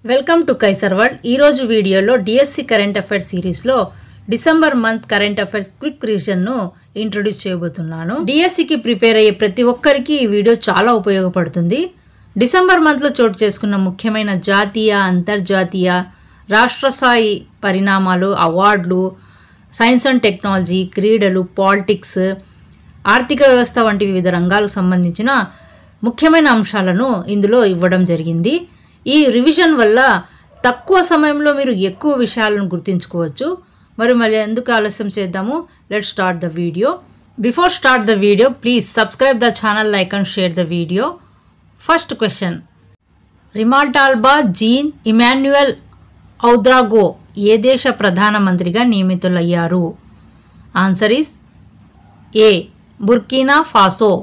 Welcome to Kaiser world. ఈరోజు వీడియోలో DSC current affairs సిరీస్లో December month current affairs quick రివిజన్ను ఇంట్రొడ్యూస్ చేయబోతున్నాను. డిఎస్సికి ప్రిపేర్ అయ్యే ప్రతి ఒక్కరికి ఈ వీడియో చాలా ఉపయోగపడుతుంది. డిసెంబర్ మంత్లో చోటు చేసుకున్న ముఖ్యమైన జాతీయ, అంతర్జాతీయ, రాష్ట్ర స్థాయి పరిణామాలు, అవార్డులు, సైన్స్ అండ్ టెక్నాలజీ, క్రీడలు, పాలిటిక్స్, ఆర్థిక వ్యవస్థ వంటి వివిధ రంగాలకు సంబంధించిన ముఖ్యమైన అంశాలను ఇందులో ఇవ్వడం జరిగింది. ఈ రివిజన్ వల్ల తక్కువ సమయంలో మీరు ఎక్కువ విషయాలను గుర్తుంచుకోవచ్చు. మరి ఎందుకు ఆలస్యం చేద్దాము, let's start the video. Before start the video, please subscribe the channel, like and share the video. First question, Rimtalba Jean Emmanuel Ouedraogo ఏ దేశ ప్రధానమంత్రిగా నియమితులయ్యారు? Answer is A, Burkina Faso.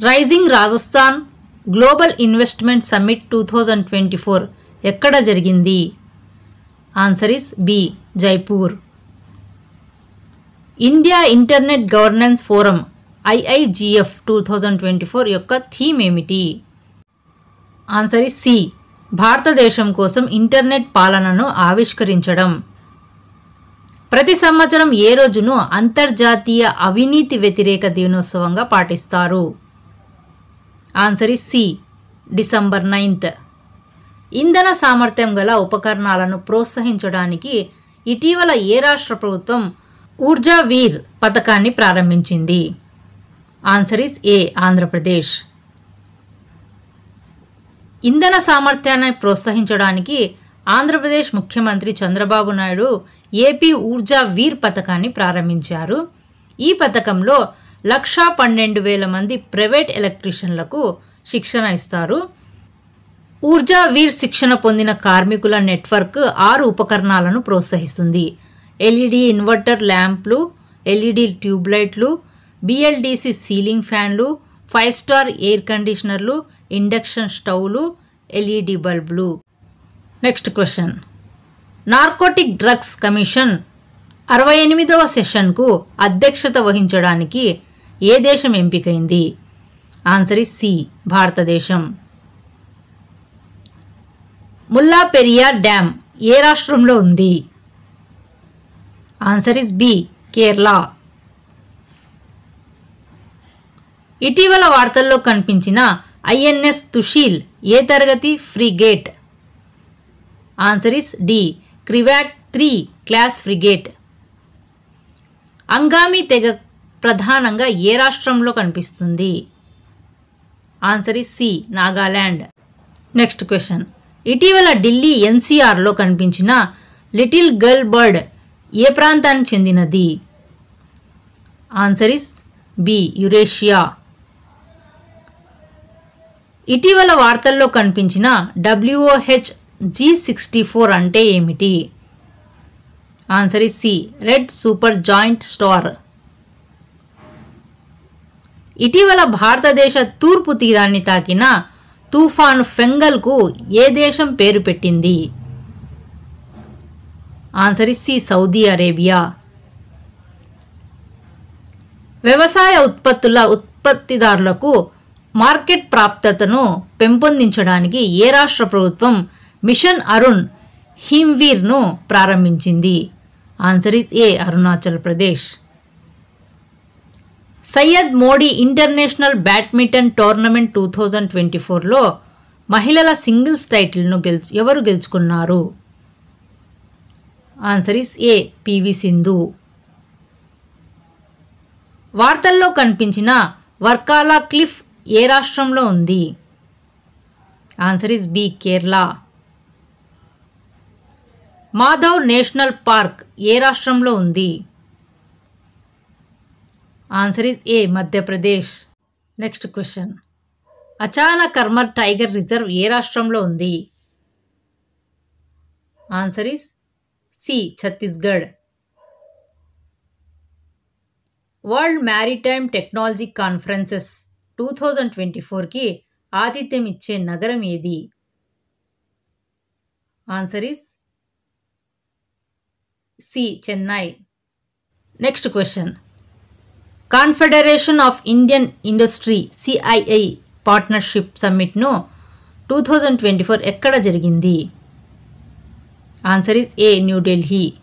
Rising Rajasthan global investment summit 2024 ఎక్కడ జరిగింది? Answer is B, Jaipur. India internet governance forum IIGF 2024 యొక్క theme ఏమిటి? Answer is C, భారతదేశం కోసం ఇంటర్నెట్ పాలనను ఆవిష్కరించడం. ప్రతి సంవత్సరం ఏ రోజును అంతర్జాతీయ అవినీతి వ్యతిరేక దినోత్సవంగా పాటిస్తారు? Answer is C, December 9th. ఇంధన సామర్థ్యం గల ఉపకరణాలను ప్రోత్సహించడానికి ఇటీవల ఏ రాష్ట్ర ప్రభుత్వం ఊర్జా వీర్ పథకాన్ని ప్రారంభించింది? ఆన్సర్ ఇస్ ఏ, ఆంధ్రప్రదేశ్. ఇంధన సామర్థ్యాన్ని ప్రోత్సహించడానికి ఆంధ్రప్రదేశ్ ముఖ్యమంత్రి చంద్రబాబు నాయుడు ఏపీ ఊర్జా వీర్ పథకాన్ని ప్రారంభించారు. ఈ పథకంలో 1,12,000 మంది ప్రైవేట్ ఎలక్ట్రీషియన్లకు శిక్షణ ఇస్తారు. ఊర్జా వీర్ శిక్షణ పొందిన కార్మికుల నెట్వర్క్ 6 ఉపకరణాలను ప్రోత్సహిస్తుంది. LED ఇన్వర్టర్ ల్యాంప్లు, LED ట్యూబ్లైట్లు, BLDC సీలింగ్ ఫ్యాన్లు, 5 స్టార్ ఎయిర్ కండిషనర్లు, ఇండక్షన్ స్టవ్లు, LED బల్బులు. Next question, narcotic drugs commission 68వ సెషన్కు అధ్యక్షత వహించడానికి ఏ దేశం ఎంపికైంది? ఆన్సర్ ఇస్ సి, భారతదేశం. ముల్లా పెరియార్ డ్యామ్ ఏ రాష్ట్రంలో ఉంది? Answer is B, Kerala. ఇటీవల వార్తల్లో కనిపించిన INS తుషీల్ ఏ తరగతి frigate? Answer is D, Krivak 3 class frigate. Angami తెగ ప్రధానంగా ఏ రాష్ట్రంలో కనిపిస్తుంది? Answer is C, Nagaland. Next question, ఇటీవల ఢిల్లీ NCRలో కనిపించిన లిటిల్ గర్ల్ బర్డ్ ఏ ప్రాంతానికి చెందినది? Answer is B, Eurasia. ఇటీవల వార్తల్లో కనిపించిన WOH G64 అంటే ఏమిటి? Answer is C, red super giant star. ఇటీవల భారతదేశ తూర్పు తీరాన్ని తాకిన తుఫాను ఫెంగల్కు ఏ దేశం పేరు పెట్టింది? Answer is C, Saudi Arabia. వ్యవసాయ ఉత్పత్తుల ఉత్పత్తిదారులకు మార్కెట్ ప్రాప్యతను పెంపొందించడానికి ఏ రాష్ట్ర ప్రభుత్వం మిషన్ అరుణ్ హిమ్వీర్ను ప్రారంభించింది? Answer is A, Arunachal Pradesh. Syed Modi international badminton tournament 2024లో మహిళల సింగిల్స్ టైటిల్ను ఎవరు గెలుచుకున్నారు? Answer is A, PV Sindhu. వార్తల్లో కనిపించిన వర్కాలా క్లిఫ్ ఏ రాష్ట్రంలో ఉంది? Answer is B, Kerala. Madhav national park ఏ రాష్ట్రంలో ఉంది? Answer is A, Madhya Pradesh. Next question, Achanakmar tiger reserve ఏ రాష్ట్రంలో ఉంది? Answer is C, Chhattisgarh. World maritime technology conferences 2024కి ఆతిథ్యం ఇచ్చే నగరం ఏది? Answer is C, Chennai. Next question, confederation of Indian industry CII partnership సమ్మిట్ను 2024 ఎక్కడ జరిగింది? Answer is A, New Delhi.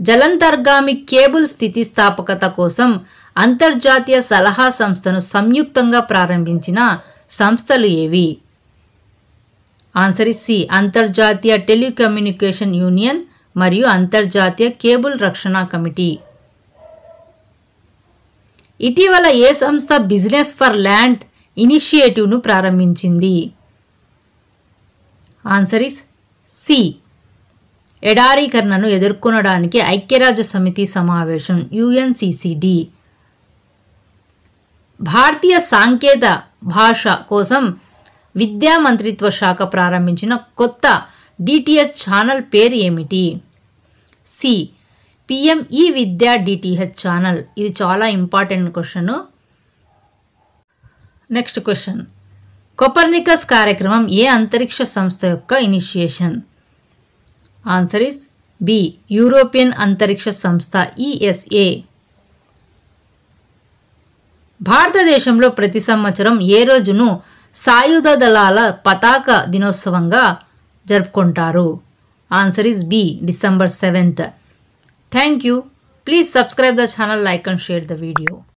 జలంతర్గామి కేబుల్ స్థితిస్థాపకత కోసం అంతర్జాతీయ సలహా సంస్థను సంయుక్తంగా ప్రారంభించిన సంస్థలు ఏవి? ఆన్సర్ ఇస్ సి, అంతర్జాతీయ టెలికమ్యూనికేషన్ యూనియన్ మరియు అంతర్జాతీయ కేబుల్ రక్షణ కమిటీ. ఇటీవల ఏ సంస్థ బిజినెస్ ఫర్ ల్యాండ్ ఇనిషియేటివ్ను ప్రారంభించింది? ఆన్సర్ ఇస్ సి, ఎడారీకరణను ఎదుర్కొనడానికి ఐక్యరాజ్య సమితి సమావేశం UNCCD. భారతీయ సాంకేత భాష కోసం విద్యా మంత్రిత్వ శాఖ ప్రారంభించిన కొత్త DTH ఛానల్ పేరు ఏమిటి? C, PM eVidya DTH channel. ఇది చాలా important question. Next question. Copernicus కార్యక్రమం ఏ అంతరిక్ష సంస్థ యొక్క initiation? Answer is B, European అంతరిక్ష సంస్థ ESA. భారతదేశంలో ప్రతి సంవత్సరం ఏ రోజును సాయుధ దళాల పతాక దినోత్సవంగా జరుపుకుంటారు? Answer is B, December 7th. Thank you. Please subscribe the channel, like and share the video.